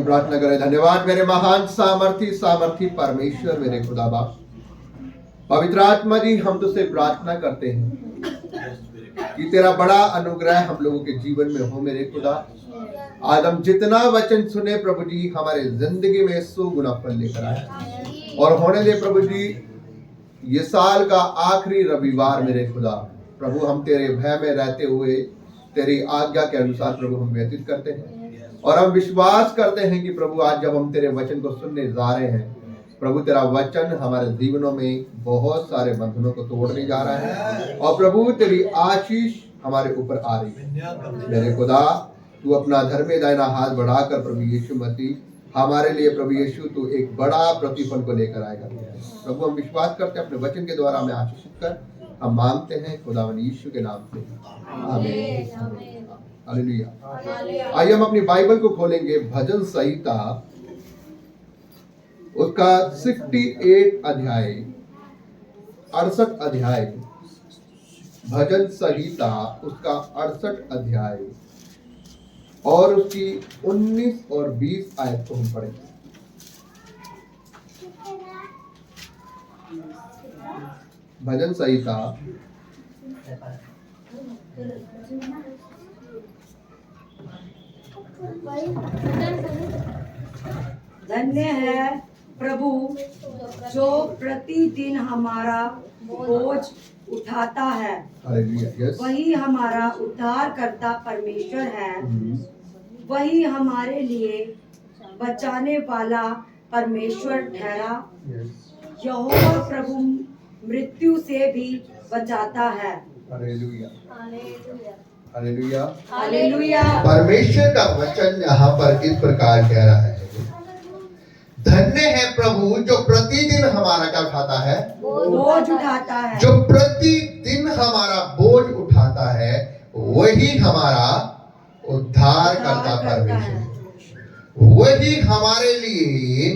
हम प्रार्थना करें। धन्यवाद मेरे महान सामर्थी परमेश्वर, मेरे खुदा बाप, पवित्र आत्मा जी, हम तुझसे प्रार्थना करते हैं कि तेरा बड़ा अनुग्रह हम लोगों के जीवन में हो मेरे खुदा। आज हम जितना वचन सुने प्रभु जी, हमारे जिंदगी में 100 गुना फल लेकर आए और होने दे प्रभु जी। ये साल का आखिरी रविवार मेरे खुदा प्रभु, हम तेरे भय में रहते हुए तेरी आज्ञा के अनुसार प्रभु हम व्यतीत करते हैं और हम विश्वास करते हैं कि प्रभु आज जब हम तेरे वचन को सुनने जा रहे हैं प्रभु, तेरा वचन हमारे जीवनों में बहुत सारे बंधनों को तोड़ने जा रहा है और प्रभु तेरी आशीष हमारे ऊपर आ रही है मेरे खुदा। तू अपना धर्मे दाहिना हाथ बढ़ाकर प्रभु यीशु मसीह हमारे लिए प्रभु यीशु तू एक बड़ा प्रतिफल को लेकर आएगा प्रभु। हम विश्वास करते हैं अपने वचन के द्वारा हमें आशीषित कर, हम मांगते हैं खुदावन यीशु के नाम से, आमीन। हालेलुया। आइए हम अपनी बाइबल को खोलेंगे, भजन संहिता उसका 68 अध्याय, 68 अध्याय, भजन संहिता उसका 68 अध्याय और उसकी 19 और 20 आयत को हम पढ़ेंगे। भजन संहिता धन्य है प्रभु जो प्रतिदिन हमारा बोझ उठाता है, वही हमारा उद्धार करता परमेश्वर है, वही हमारे लिए बचाने वाला परमेश्वर ठहरा। यहोवा प्रभु मृत्यु से भी बचाता है। Hallelujah, hallelujah, hallelujah. परमेश्वर का वचन यहाँ पर इस प्रकार कह रहा है, धन्य है प्रभु जो प्रतिदिन हमारा क्या उठाता है, बोझ उठाता है। जो प्रतिदिन हमारा बोझ उठाता है वही हमारा उद्धार करता परमेश्वर, वही हमारे लिए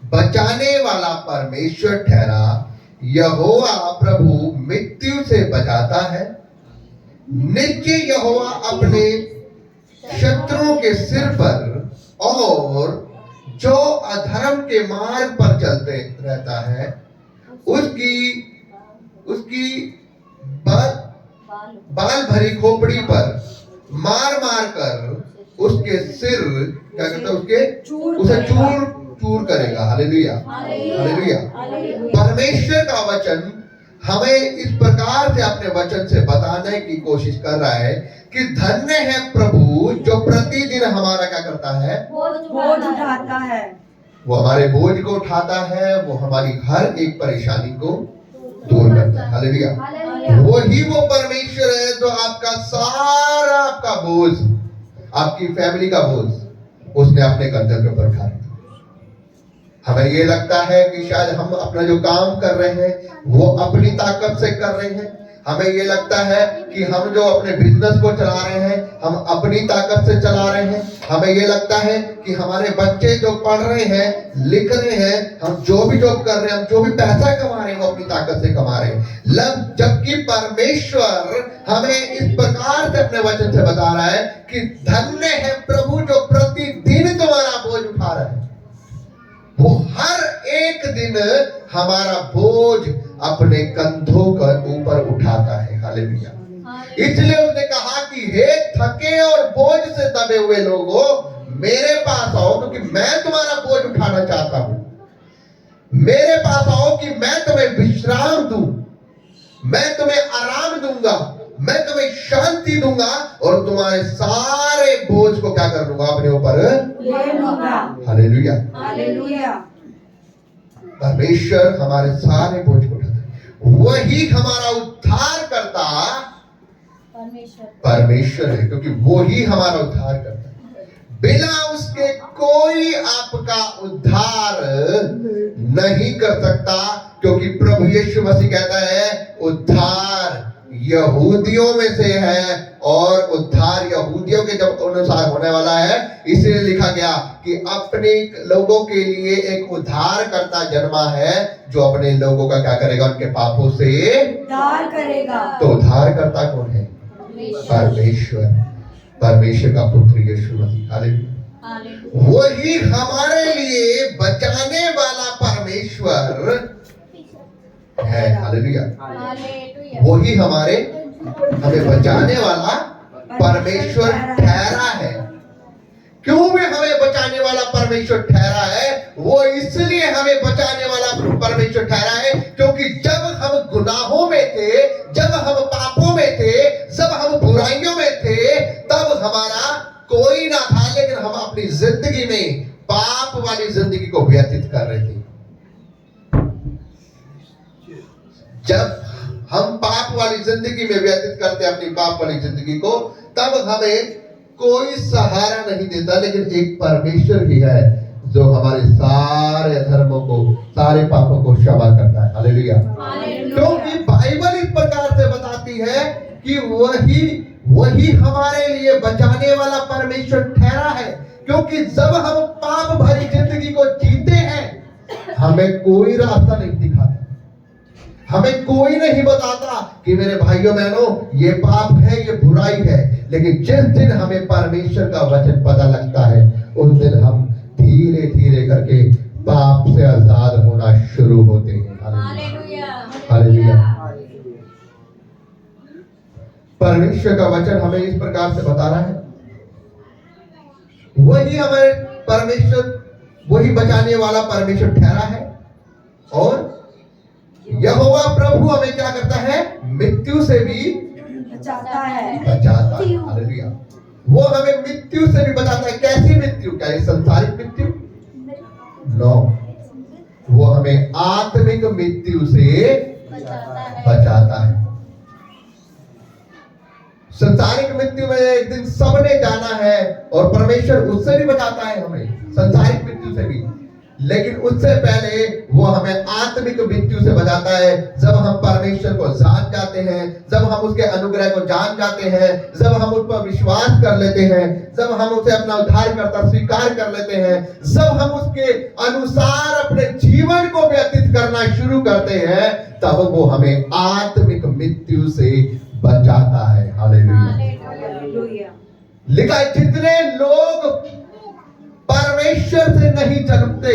बचाने वाला परमेश्वर ठहरा। यहोवा प्रभु मृत्यु से बचाता है। नित्य यहोवा अपने शत्रुओं के सिर पर और जो अधर्म के मार्ग पर चलते रहता है उसकी बाल भरी खोपड़ी पर मार मार कर उसके सिर क्या कहता है, उसे चूर करेगा। Hallelujah, hallelujah. परमेश्वर का वचन हमें इस प्रकार से अपने वचन से बताने की कोशिश कर रहा है कि धन्य है प्रभु जो प्रतिदिन हमारा क्या करता है, बोझ उठाता है। वो हमारे बोझ को उठाता है, वो हमारी हर एक परेशानी को दूर करता है। हालेलुया। वही वो परमेश्वर है जो आपका सारा आपका बोझ, आपकी फैमिली का बोझ उसने अपने कंधे के ऊपर उठा लिया। हमें ये लगता है कि शायद हम अपना जो काम कर रहे हैं वो अपनी ताकत से कर रहे हैं। हमें ये लगता है कि हम जो अपने बिजनेस को चला रहे हैं हम अपनी ताकत से चला रहे हैं। हमें ये लगता है कि हमारे बच्चे जो पढ़ रहे हैं, लिख रहे हैं, हम जो भी जॉब कर रहे हैं, हम जो भी पैसा कमा रहे हैं वो अपनी ताकत से कमा रहे हैं। जबकि परमेश्वर हमें इस प्रकार से अपने वचन से बता रहा है कि धन्य है प्रभु जो प्रतिदिन तुम्हारा बोझ उठा रहा है। वो हर एक दिन हमारा बोझ अपने कंधों के ऊपर उठाता है। हालेलुया। इसलिए उसने कहा कि हे थके और बोझ से दबे हुए लोगों मेरे पास आओ, क्योंकि मैं तुम्हारा बोझ उठाना चाहता हूं। मेरे पास आओ कि मैं तुम्हें विश्राम दूं, मैं तुम्हें आराम दूंगा, मैं तुम्हें शांति दूंगा और तुम्हारे सारे बोझ को क्या कर दूंगा, अपने ऊपर ले लूंगा। Hallelujah, hallelujah. परमेश्वर हमारे सारे बोझ को उठाता है। वही हमारा उद्धार करता परमेश्वर है, क्योंकि वो ही हमारा उद्धार करता है। बिना उसके कोई आपका उद्धार नहीं कर सकता, क्योंकि प्रभु यीशु मसीह कहता है उद्धार यहूदियों में से है और उद्धार यहूदियों के जब अनुसार होने वाला है। इसलिए लिखा गया कि अपने लोगों के लिए एक उद्धार करता जन्मा है जो अपने लोगों का क्या करेगा, उनके पापों से उद्धार करेगा। तो उद्धार करता कौन है? परमेश्वर, परमेश्वर का पुत्र यीशु मसीह। हालेलुया। वही हमारे लिए बचाने वाला परमेश्वर है। हालेलुया। वही हमें बचाने वाला परमेश्वर ठहरा है। क्यों भी हमें बचाने वाला परमेश्वर ठहरा है? वो इसलिए हमें बचाने वाला परमेश्वर ठहरा है क्योंकि जब हम गुनाहों में थे, जब हम पापों में थे, जब हम बुराइयों में थे, तब हमारा कोई ना था, लेकिन हम अपनी जिंदगी में पाप वाली जिंदगी को व्यतीत कर रहे थे। जब हम पाप वाली जिंदगी में व्यतीत करते अपनी पाप वाली जिंदगी को, तब हमें कोई सहारा नहीं देता, लेकिन एक परमेश्वर ही है जो हमारे सारे धर्मों को, सारे पापों को क्षमा करता है। हालेलुया। क्योंकि बाइबल इस प्रकार से बताती है कि वही हमारे लिए बचाने वाला परमेश्वर ठहरा है। क्योंकि जब हम पाप भरी जिंदगी को जीते हैं, हमें कोई रास्ता नहीं दिखाता, हमें कोई नहीं बताता कि मेरे भाइयों बहनों ये पाप है, ये बुराई है। लेकिन जिस दिन हमें परमेश्वर का वचन पता लगता है, उस दिन हम धीरे धीरे करके पाप से आजाद होना शुरू होते हैं। हालेलुया। परमेश्वर का वचन हमें इस प्रकार से बता रहा है, वही हमारे परमेश्वर, वही बचाने वाला परमेश्वर ठहरा है। और यहोवा प्रभु हमें क्या करता है? मृत्यु से भी बचाता है। हालेलुया। वो हमें मृत्यु से भी बचाता है। कैसी मृत्यु? क्या ये संसारिक मृत्यु? नो, वो हमें आत्मिक मृत्यु से बचाता है। संसारिक मृत्यु में एक दिन सबने जाना है, और परमेश्वर उससे भी बचाता है हमें, संसारिक मृत्यु से भी। लेकिन उससे पहले वो हमें आत्मिक मृत्यु से बचाता है। जब हम परमेश्वर को जान जाते हैं, जब हम उसके अनुग्रह को जान जाते हैं, जब हम उस पर विश्वास कर लेते हैं, जब हम उसे अपना उद्धारकर्ता स्वीकार कर लेते हैं, जब हम उसके अनुसार अपने जीवन को व्यतीत करना शुरू करते हैं, तब वो हमें आत्मिक मृत्यु से बचाता है। हालेलुया। लिखा है, जितने लोग परमेश्वर से नहीं जन्मते,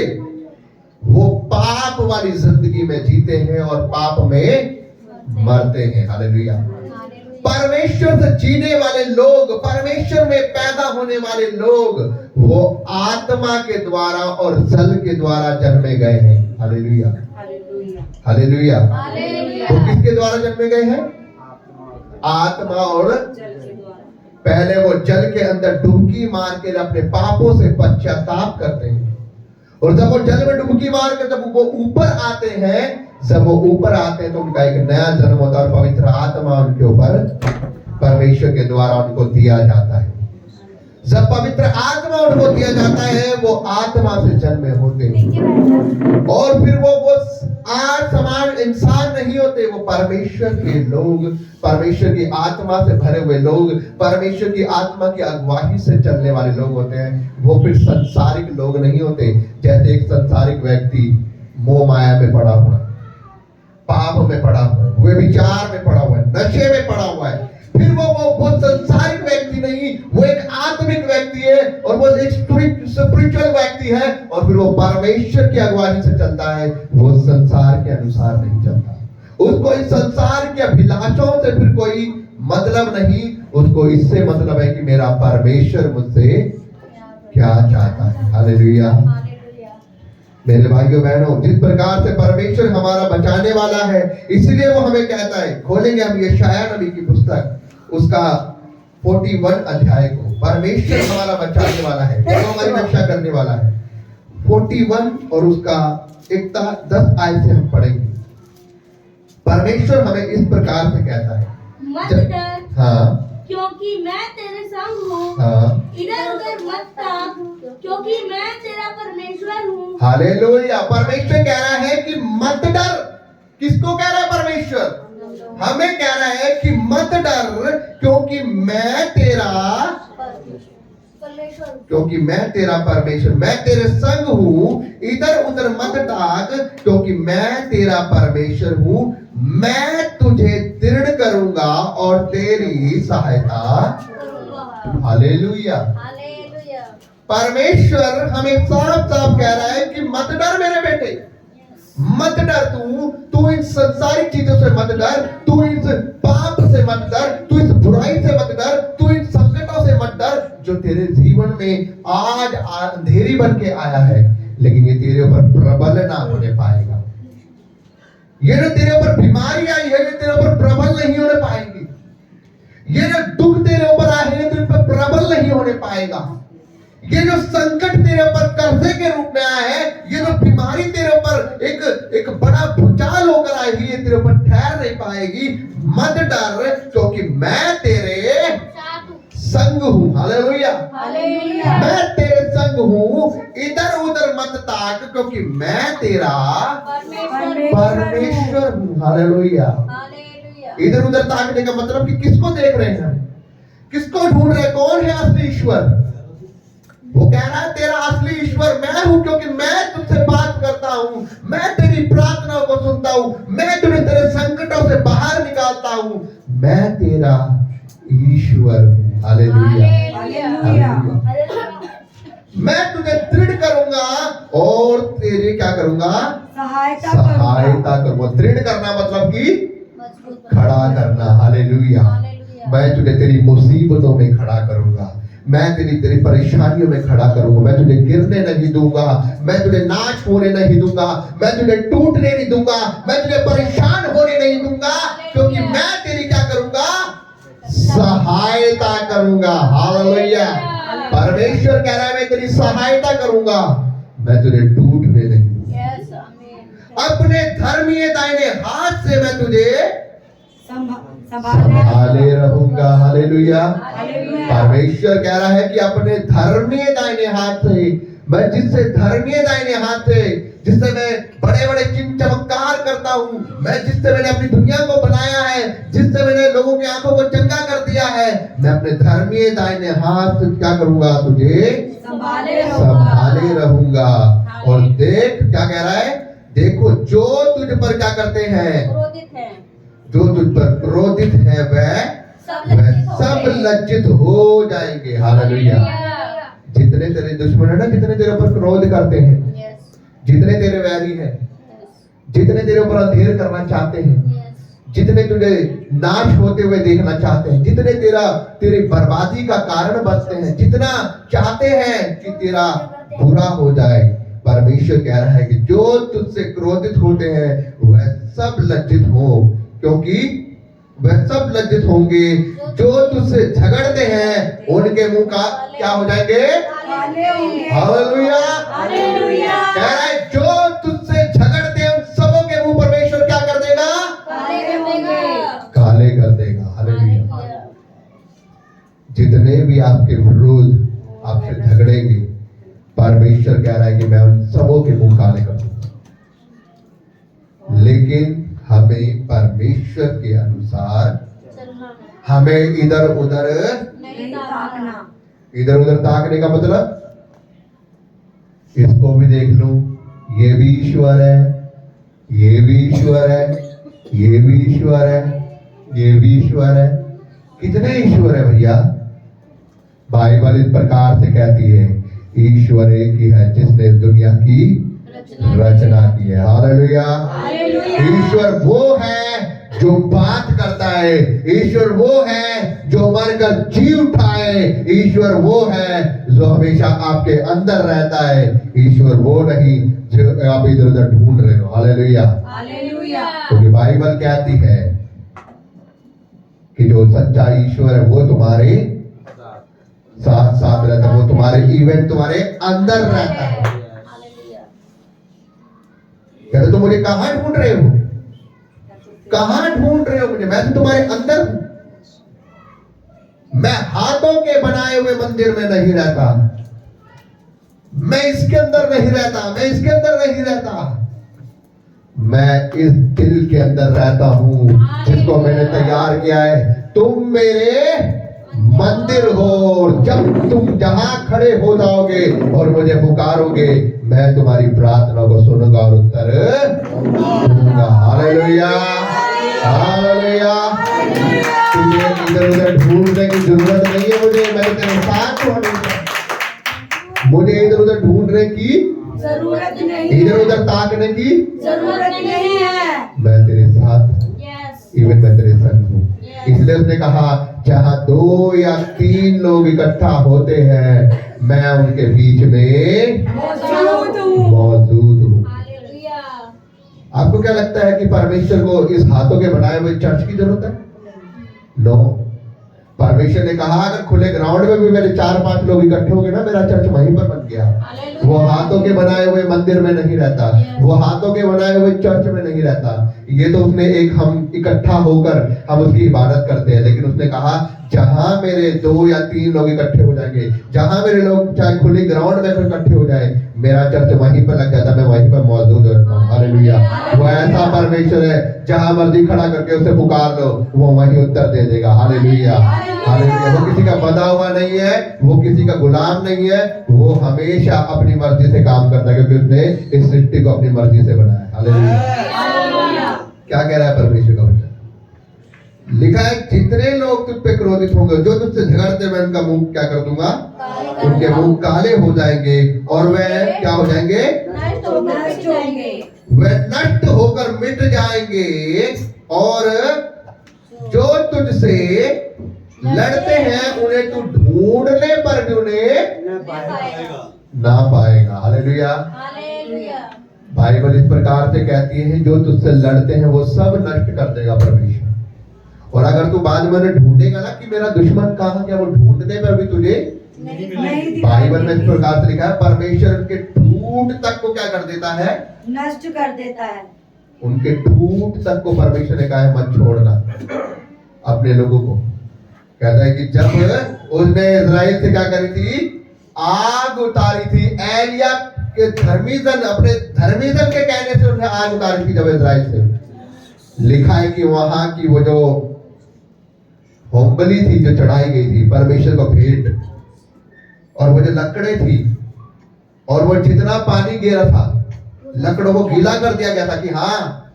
वो पाप वाली जिंदगी में जीते हैं और पाप में मरते हैं। हालेलुया। परमेश्वर से जीने वाले लोग, परमेश्वर में पैदा होने वाले लोग, वो आत्मा के द्वारा और जल के द्वारा जन्मे गए हैं। हालेलुया। हालेलुया। वो किसके द्वारा जन्मे गए हैं? आत्मा और पहले वो जल के अंदर डुबकी मार के अपने पापों से पश्चाताप करते हैं, और जब वो जल में डुबकी मार के जब वो ऊपर आते हैं, जब वो ऊपर आते हैं तो उनका एक नया जन्म होता है, और पवित्र आत्मा उनके ऊपर परमेश्वर के द्वारा उनको दिया जाता है। जब पवित्र आत्मा उनको दिया जाता है, वो आत्मा से जन्मे होते हैं, और फिर वो आज समान इंसान नहीं होते, वो परमेश्वर के लोग, परमेश्वर की आत्मा से भरे हुए लोग, परमेश्वर की आत्मा की अगुवाई से चलने वाले लोग होते हैं। वो फिर संसारिक लोग नहीं होते। जैसे एक संसारिक व्यक्ति मोह माया में पड़ा हुआ है, पाप में पड़ा हुआ है, व्यभिचार में पड़ा हुआ है, नशे में पड़ा हुआ है, फिर वो संसारिक व्यक्ति नहीं, वो एक आत्मिक व्यक्ति है, और वो एक स्पिरिचुअल व्यक्ति है, और फिर वो परमेश्वर की अगुवाई से चलता है। वो संसार के अनुसार नहीं चलता, उसको इस संसार के अभिलाषों से फिर कोई मतलब नहीं, उसको इससे मतलब है कि मेरा परमेश्वर मुझसे क्या चाहता है। हालेलुया। मेरे भाइयों बहनों, जिस प्रकार से परमेश्वर हमारा बचाने वाला है, इसलिए वो हमें कहता है, खोलेंगे हम यशायाह नबी की पुस्तक, उसका 41 अध्याय को। परमेश्वर हमारा बचाने वाला है, वो हमारी रक्षा करने वाला है। 41 और उसका 10 आयत से हम पढ़ेंगे। परमेश्वर हमें इस प्रकार से कहता है, मत डर, हाँ, क्योंकि मैं तेरे संग हूँ। हाँ, इधर उधर मत ताक, क्योंकि मैं तेरा परमेश्वर हूँ। हालेलुया। परमेश्वर कह रहा है कि मत डर। किसको कह रहा है परमेश्वर? हमें कह रहा है कि मत डर, क्योंकि मैं तेरा परमेश्वर, मैं तेरे संग हूँ। इधर उधर मत ताक, क्योंकि मैं तेरा परमेश्वर हूँ। मैं तुझे दृढ़ करूंगा और तेरी सहायता। हालेलुया। परमेश्वर हमें साफ साफ कह रहा है कि मत डर मेरे बेटे, मत डर। तू इन संसारिक चीजों से मत डर, तू इस पाप से मत डर, तू इस बुराई से मत डर, तू इन संकटों से मत डर जो तेरे जीवन में आज अंधेरी बन के आया है, लेकिन ये तेरे ऊपर प्रबल ना होने पाएगा। ये जो तेरे ऊपर बीमारी आई है, ये तेरे ऊपर प्रबल नहीं होने पाएगी। ये जो दुख तेरे ऊपर आए हैं, तेरे ऊपर प्रबल नहीं होने पाएगा। ये जो संकट तेरे ऊपर कर्जे के रूप में आया है, ये जो बीमारी तेरे ऊपर एक बड़ा भूचाल होकर आएगी, ये तेरे ऊपर ठहर नहीं पाएगी। मत डर, क्योंकि मैं तेरे संग हूँ। Hallelujah, hallelujah. मैं तेरे संग हूँ। इधर उधर मत ताक, क्योंकि मैं तेरा परमेश्वर हूँ। हालेलुया। इधर उधर ताकने का मतलब कि किसको देख रहे हैं हम, किसको ढूंढ रहे हैं, कौन है असली ईश्वर? वो कह रहा है तेरा असली ईश्वर मैं हूं, क्योंकि मैं तुझसे बात करता हूं, मैं तेरी प्रार्थनाओं को सुनता हूं, मैं तुझे तेरे संकटों से बाहर निकालता हूं, मैं तेरा ईश्वर हूं। Hallelujah, hallelujah. मैं तुझे दृढ़ करूंगा और तेरे क्या करूंगा? सहायता करूंगा। दृढ़ करना मतलब कि खड़ा करना। हालेलुया। मैं तुझे तेरी मुसीबतों में खड़ा करूंगा, मैं तेरी परेशानियों में खड़ा करूंगा, मैं तुझे गिरने नहीं दूंगा, मैं तुझे नाश होने नहीं दूंगा, मैं तुझे टूटने नहीं दूंगा, मैं तुझे परेशान होने नहीं दूंगा, क्योंकि मैं तेरी क्या करूंगा? सहायता करूंगा। हालेलुया। परमेश्वर कह रहा है मैं तेरी सहायता करूंगा, मैं तुझे टूटने नहीं दूंगा। अपने धर्मीय दाहिने हाथ से मैं तुझे संभाले रहूंगा। हालेलुया। परमेश्वर कह रहा है कि अपने धर्मीय दाहिने हाथ से, मैं जिससे धर्मीय दाहिने हाथ से, जिससे मैं बड़े बड़े चिन्ह चमत्कार करता हूं, मैं जिससे मैंने अपनी दुनिया को बनाया है, जिससे मैंने लोगों की आंखों को चंगा कर दिया है, मैं अपने धर्मीय दाहिने हाथ से क्या करूंगा? तुझे संभाले रहूंगा। और देख क्या कह रहा है? देखो जो तुझ पर क्या करते हैं, जो तुझ पर क्रोधित है वह सब लज्जित हो जाएंगे। हालेलुया। जितने तेरे दुश्मन है ना, जितने तेरे ऊपर क्रोध करते हैं, जितने तेरे वैरी हैं, जितने तेरे ऊपर अंधेर करना चाहते हैं, जितने तुझे नाश होते हुए देखना चाहते हैं, जितने तेरी बर्बादी का कारण बनते हैं, जितना चाहते हैं कि तेरा बुरा हो जाए, परमेश्वर कह रहा है कि जो तुझसे क्रोधित होते हैं वह सब लज्जित हो, क्योंकि वह सब लज्जित होंगे। जो तुझसे झगड़ते हैं उनके मुंह का क्या हो जाएंगे? हालेलुया। कह रहा है जो तुझसे झगड़ते हैं उन सबों के मुंह परमेश्वर क्या कर देगा? काले कर देगा। हालेलुया। जितने भी आपके विरोध आपसे झगड़ेंगे, परमेश्वर कह रहा है कि मैं उन सबों के मुंह काले कर दूंगा। लेकिन हमें परमेश्वर के अनुसार हमें इधर उधर नहीं ताकना। इधर उधर ताकने का मतलब इसको भी देख लूं, ये भी ईश्वर है, ये भी ईश्वर है, ये भी ईश्वर है, ये भी ईश्वर है। कितने ईश्वर है भैया? बाइबल इस प्रकार से कहती है ईश्वर एक ही है जिसने दुनिया की रचना की है। हालेलुया। ईश्वर वो है जो बात करता है, ईश्वर वो है जो मरकर जी उठाए, ईश्वर वो है जो हमेशा आपके अंदर रहता है, ईश्वर वो नहीं जो आप इधर उधर ढूंढ रहे हो। हालेलुया। क्योंकि बाइबल कहती है कि जो सच्चा ईश्वर है वो तुम्हारे साथ साथ रहता है, वो तुम्हारे इवेंट तुम्हारे अंदर रहता है। कहते तुम मुझे कहां ढूंढ रहे हो? कहां ढूंढ रहे हो मुझे? मैं तो तुम्हारे अंदर हूं। मैं हाथों के बनाए हुए मंदिर में नहीं रहता, मैं इसके अंदर नहीं रहता, मैं इसके अंदर नहीं रहता, मैं इस दिल के अंदर रहता हूं जिसको मैंने तैयार किया है। तुम मेरे मंदिर हो, जब तुम जहां खड़े हो जाओगे और मुझे पुकारोगे, मैं तुम्हारी प्रार्थना को सुनूंगा और उत्तर दूंगा। हालेलुया। हालेलुया। तुझे इधर उधर ढूंढने की जरूरत नहीं है मुझे, मैं तेरे साथ हूं। मुझे इधर उधर ढूंढने की, जरूरत नहीं इधर उधर ताकने की, जरूरत नहीं है। मैं तेरे साथ यस इवन मैं तेरे संग हूँ। इसलिए उसने कहा जहाँ 2 या 3 लोग इकट्ठा होते हैं मैं उनके बीच में मौजूद हूँ। मौजूद हूँ। हालेलुया आपको क्या लगता है कि परमेश्वर को इस हाथों के बनाए हुए चर्च की जरूरत है? नो। परमेश्वर ने कहा अगर खुले ग्राउंड में भी मेरे 4-5 लोग इकट्ठे होंगे ना, मेरा चर्च वहीं पर बन गया। वो हाथों के बनाए हुए मंदिर में नहीं रहता, वो हाथों के बनाए हुए चर्च में नहीं रहता। ये तो उसने एक हम इकट्ठा होकर हम उसकी इबादत करते हैं, लेकिन उसने कहा जहां मेरे 2 या 3 लोग इकट्ठे हो जाएंगे, जहां मेरे लोग चाहे खुले ग्राउंड में फिर इकट्ठे हो जाए, मेरा चर्च वहीं पर लग जाता, मैं वहीं पर मौजूद रहता हूँ। हालेलुया। वो ऐसा परमेश्वर है जहां मर्जी खड़ा करके उसे पुकार लो, वो वहीं उत्तर दे देगा। Hallelujah hallelujah. वो किसी का बंधा हुआ नहीं है, वो किसी का गुलाम नहीं है, वो हमेशा अपनी मर्जी से काम करता है, क्योंकि उसने इस सृष्टि को अपनी मर्जी से बनाया। हालेलुया। क्या कह रहा है परमेश्वर का वचन? लिखा है जितने लोग तुझ पे क्रोधित होंगे, जो तुझसे झगड़ते, मैं उनका मुंह क्या कर दूंगा? उनके मुंह काले हो जाएंगे और वह क्या हो जाएंगे? नष्ट होंगे वे नष्ट होकर मिट जाएंगे, और जो तुझसे लड़ते हैं उन्हें तू ढूंढने पर भी उन्हें ना पाएगा। हालेलुया। हालेलुया बाइबल इस प्रकार से कहती है जो तुझसे लड़ते हैं वो सब नष्ट कर देगा परमेश्वर। और अगर तू बाद में उन्हें ढूंढेगा ना कि मेरा दुश्मन कहाँ है, वो ढूंढने पर भी तुझे नहीं बाइबल में इस प्रकार से लिखा है परमेश्वर उनके ठूंठ तक को क्या कर देता है? नष्ट कर देता है। उनके ठूंठ तक को परमेश्वर ने कहा है मत छोड़ना अपने लोगों को। कहता है कि जब उसने इजराइल से क्या करी थी? आग उतारी थी। एलिया के धर्मी जन, अपने धर्मी जन के कहने से उन्हें आग उतारी थी जब इजराइल से। लिखा है कि वहां की वो जो होमबलि थी जो चढ़ाई गई थी परमेश्वर को भेंट, और वो जो लकड़े थी, और वो जितना पानी गिरा था लकड़ों को गीला कर दिया गया था कि हाँ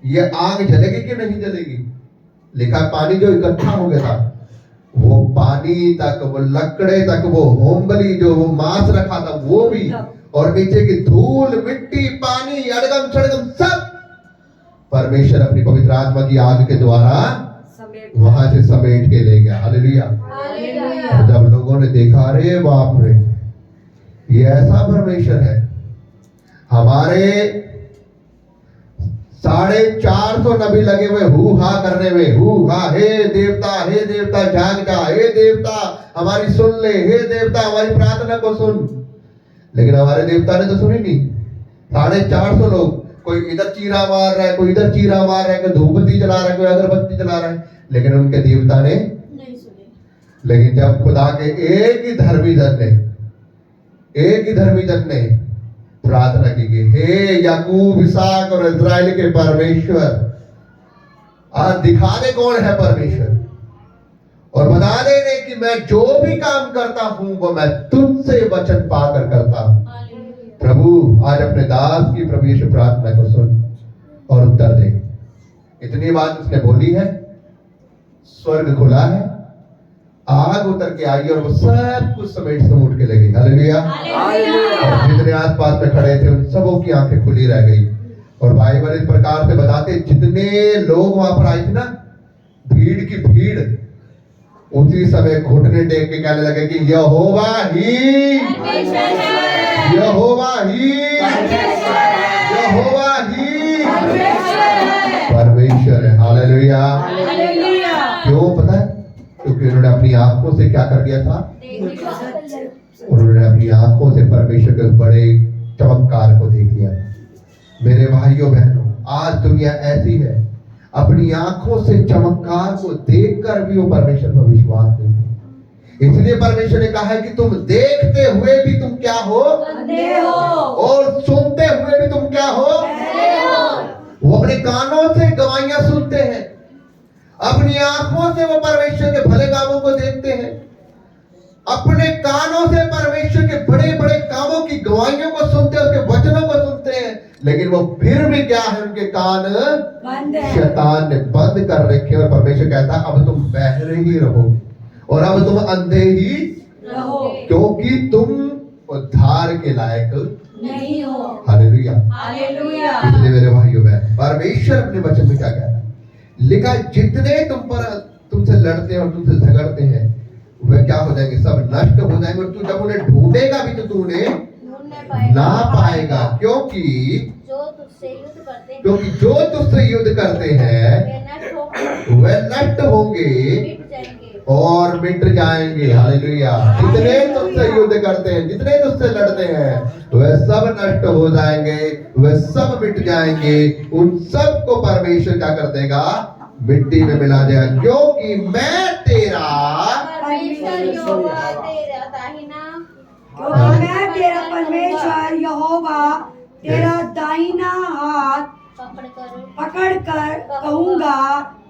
ये आग जलेगी कि नहीं जलेगी। लिखा पानी जो इकट्ठा हो गया था, वो पानी तक, वो लकड़े तक, वो होमबलि जो वो मांस रखा था वो भी, और नीचे की धूल मिट्टी पानी अड़गम छड़गम सब परमेश्वर अपनी पवित्र आत्मा की आग के द्वारा वहां से समेट के ले गया। हालेलुया। हालेलुया जब लोगों ने देखा अरे बाप रे ये ऐसा परमेश्वर है। हमारे 450 नबी लगे हुए हु हा करने में, हु हा, हे देवता जाग जा, हे देवता हमारी सुन ले, हे देवता हमारी प्रार्थना को सुन। लेकिन हमारे देवता ने तो सुनी नहीं। 450 लोग, कोई इधर चीरा मार रहा है, कोई इधर चीरा मार रहा है, कोई धूपबत्ती जला रहा है, कोई अगरबत्ती जला रहा है, लेकिन उनके देवता ने नहीं सुने। लेकिन जब खुदा के एक ही धर्मी जन ने प्रार्थना की कि हे याकूब, इसहाक और इस्राएल के परमेश्वर, आज दिखा दे कौन है परमेश्वर, और बता देने कि मैं जो भी काम करता हूं वो मैं तुझसे वचन पाकर करता हूं। हालेलुया प्रभु आज अपने दास की प्रभु यीशु प्रार्थना को सुन और उत्तर दे। इतनी बात उसने बोली है, स्वर्ग खुला है, आग उतर के आई और वो सब कुछ समेट समेट के ले गई। हालेलुया। और जितने आसपास में खड़े थे उन सबों की आंखें खुली रह गई। और बाइबल इस प्रकार से बताते जितने लोग वहां पर आए थे ना, भीड़ की भीड़, उसी समय घुटने टेक के कहने लगे कि यहोवा ही परमेश्वर है। हालेलुया। क्यों पता है? क्योंकि उन्होंने अपनी आंखों से क्या कर दिया था? उन्होंने अपनी आंखों से परमेश्वर के बड़े चमत्कार को देख लिया। मेरे भाइयों बहनों, आज दुनिया ऐसी है, अपनी आंखों से चमत्कार को देखकर भी वो परमेश्वर पर विश्वास नहीं करते। इसलिए परमेश्वर ने कहा है कि तुम देखते हुए भी तुम क्या हो? अंधे हो। और सुनते हुए भी तुम क्या हो? अंधे हो। वो अपने कानों से गवाहियां सुनते हैं, अपनी आंखों से वो परमेश्वर के भले कामों को देखते हैं, अपने कानों से परमेश्वर के बड़े बड़े कामों की गवाहियों को सुनते हैं, उसके वचनों को सुनते हैं, लेकिन वो फिर भी क्या है? उनके कान शैतान ने बंद कर रखे। और परमेश्वर कहता है अब तुम बहरे ही रहो और अब तुम अंधे ही रहो, क्योंकि तुम उद्धार के लायक नहीं हो। हालेलुया। हालेलुया। इसलिए मेरे भाइयों बहन, परमेश्वर अपने वचन में क्या कह रहा है? लिखा, जितने तुमसे लड़ते हैं और तुमसे झगड़ते हैं वे क्या हो जाएंगे? सब नष्ट हो जाएंगे। और तू जब उन्हें ढूंढेगा भी तो तू उन्हें ना पाएगा, क्योंकि जो तुझसे युद्ध करते हैं जो तुझसे युद्ध करते हैं वे नष्ट होंगे मिट जाएंगे और मिट जाएंगे। हालेलुया। जितने तुझसे युद्ध करते हैं, जितने तुझसे लड़ते हैं, वे सब नष्ट हो जाएंगे, वे सब मिट जाएंगे। उन सब को परमेश्वर क्या कर देगा? मिट्टी में मिला देगा, क्योंकि मैं तेरा परमेश्वर यहोवा तेरा दाहिना क्योंकि मैं तेरा परमेश्वर यहोवा तेरा दाहिना हाथ पकड़कर कहूंगा,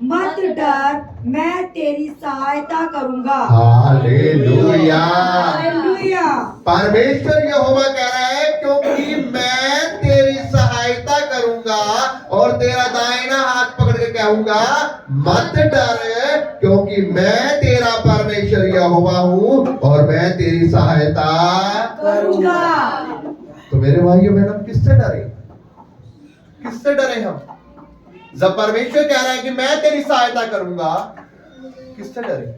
मत डर, मैं तेरी सहायता करूंगा। हालेलुया। हालेलुया। परमेश्वर यहोवा कह रहा है, क्योंकि मैं तेरी सहायता करूंगा और तेरा दाहिना हाथ पकड़ के कहूंगा, मत डर, क्योंकि मैं तेरा परमेश्वर यहोवा हूँ और मैं तेरी सहायता करूंगा। तो मेरे भाइयों बहनों, हम किससे डरे? किससे डरे हम? जब परमेश्वर कह रहा है कि मैं तेरी सहायता करूंगा, किससे डरे?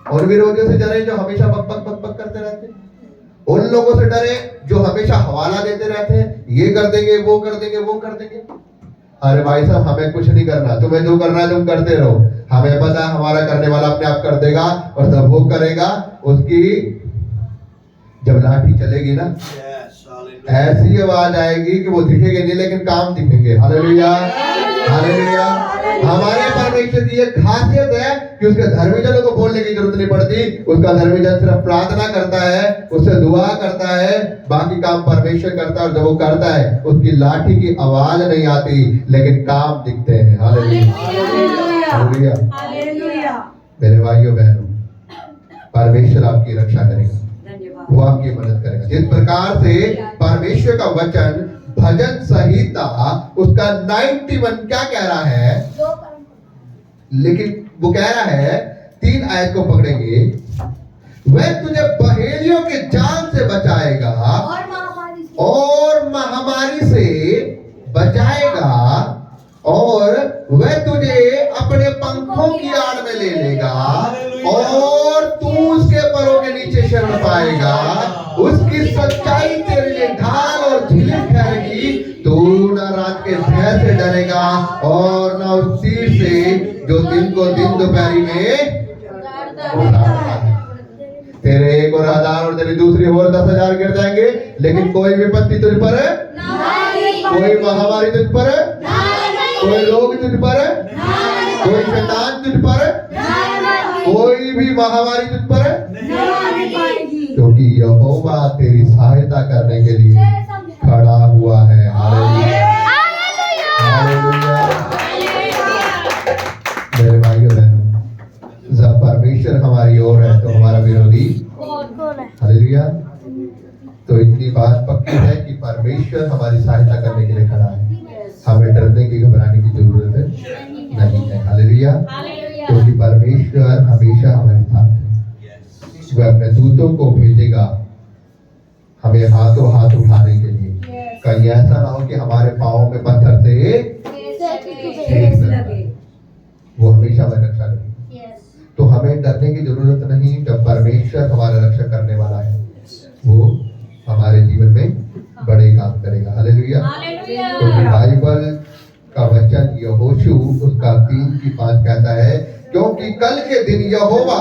और विरोधियों से डरे जो हमेशा बक बक बक बक करते रहते हैं। उन लोगों से डरे जो हमेशा हवाला देते रहते हैं, ये कर देंगे, वो कर देंगे, वो कर देंगे। अरे भाई साहब, हमें कुछ नहीं करना, तुम्हें जो करना है तुम करते रहो, हमें पता है हमारा करने वाला अपने आप कर देगा। और जब वो करेगा, उसकी जब लाठी चलेगी ना, ऐसी आवाज आएगी कि वो दिखेंगे नहीं लेकिन काम दिखेंगे। हालेलुया। हालेलुया। हमारे परमेश्वर की एक खासियत है कि उसके धर्मीजनों को बोलने की जरूरत नहीं पड़ती। उसका धर्मीजन सिर्फ प्रार्थना करता है, उससे दुआ करता है, बाकी काम परमेश्वर करता है। और जब वो करता है, उसकी लाठी की आवाज नहीं आती लेकिन काम दिखते हैं। हालेलुया। हालेलुया। मेरे भाइयों बहनों, परमेश्वर आपकी रक्षा करेगा, वो आपकी मदद करेगा। जिस प्रकार से परमेश्वर का वचन भजन संहिता उसका 91 क्या कह रहा है? लेकिन वो कह रहा है, 3 आयत को पकड़ेंगे, वह तुझे पहेलियों के जाल से बचाएगा और महामारी से बचाएगा, और वह तुझे अपने पंखों की आड़ में ले लेगा और तू उसके परों के नीचे शरण पाएगा। उसकी सच्चाई तेरे लिए ढाल और झिलम ठहरेगी। तू न रात के भय से डरेगा और न उस तीर से जो दिन को दिन दोपहरी में उड़ाता है। तेरे एक और 1000 और तेरी दूसरी और 10,000 गिर जाएंगे, लेकिन कोई विपत्ति तुझ पर, कोई महामारी तुझ पर, कोई रोग तुझ पर, कोई शैतान तुझ पर, कोई भी महामारी तुझ पर, क्योंकि यहोवा तेरी सहायता करने के लिए खड़ा हुआ है। हालेलुया। मेरे भाइयों बहनों, जब परमेश्वर हमारी ओर है तो हमारा विरोधी कौन है? हालेलुया। तो इतनी बात पक्की है कि परमेश्वर हमारी सहायता करने के लिए खड़ा है। हमें डरने की, घबराने की जरूरत नहीं है। हालेलुया। क्योंकि परमेश्वर हमेशा हमारे साथ है। वह अपने दूतों को भेजेगा हमें हाथों हाथ उठाने के लिए। कहीं ऐसा ना हो कि हमारे पाँव में पत्थर से ठेस लगे। वो हमेशा हमारी रक्षा करेगी। तो हमें डरने की जरूरत नहीं। जब परमेश्वर हमारा रक्षा करने वाला है, वो हमारे जीवन में बड़े काम करेगा। हालेलुया। क्योंकि बाइबल का वचन यहोशू उसका 3:5 कहता है, क्योंकि कल के दिन यहोवा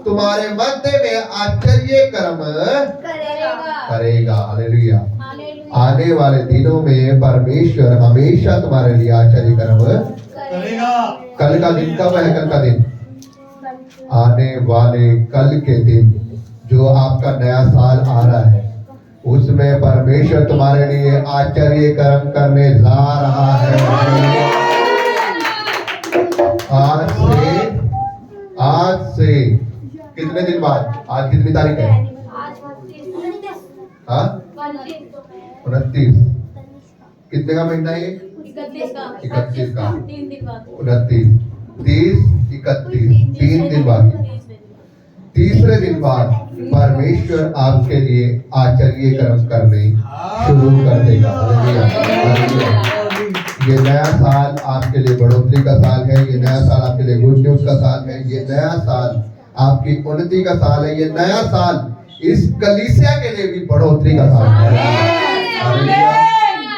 तुम्हारे मध्य में आश्चर्य कर्म करेगा। हालेलुया। आने वाले दिनों में परमेश्वर हमेशा तुम्हारे लिए आश्चर्य कर्म करेगा। कल का दिन कब है? कल का दिन, आने वाले कल के दिन, जो आपका नया साल आ रहा है, उसमें परमेश्वर तुम्हारे लिए आश्चर्य कर्म करने जा रहा है। आज से कितने दिन बाद? आज कितनी तारीख है? हाँ, 29। कितने का महीना है? 31 का। 29, 30, 31, 3 दिन बाकी। तीसरे दिन बाद परमेश्वर आपके लिए आश्चर्य कर्म करने शुरू कर देगा। Hallelujah, hallelujah. ये नया साल आपके लिए बढ़ोतरी का साल है, ये नया साल आपके लिए गुड न्यूज का साल है, ये नया साल आपकी उन्नति का साल है, ये नया साल इस कलीसिया के लिए भी बढ़ोतरी का साल है। हालेलुया।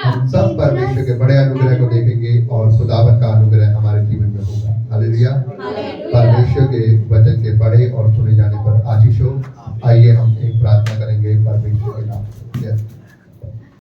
हम सब परमेश्वर के बड़े अनुग्रह को देखेंगे और खुदावन का अनुग्रह हमारे जीवन में होगा। हालेलुया। परमेश्वर के वचन के पढ़े और सुने जाने पर आशीष हो। आइए हम एक प्रार्थना करेंगे परमेश्वर के नाम से।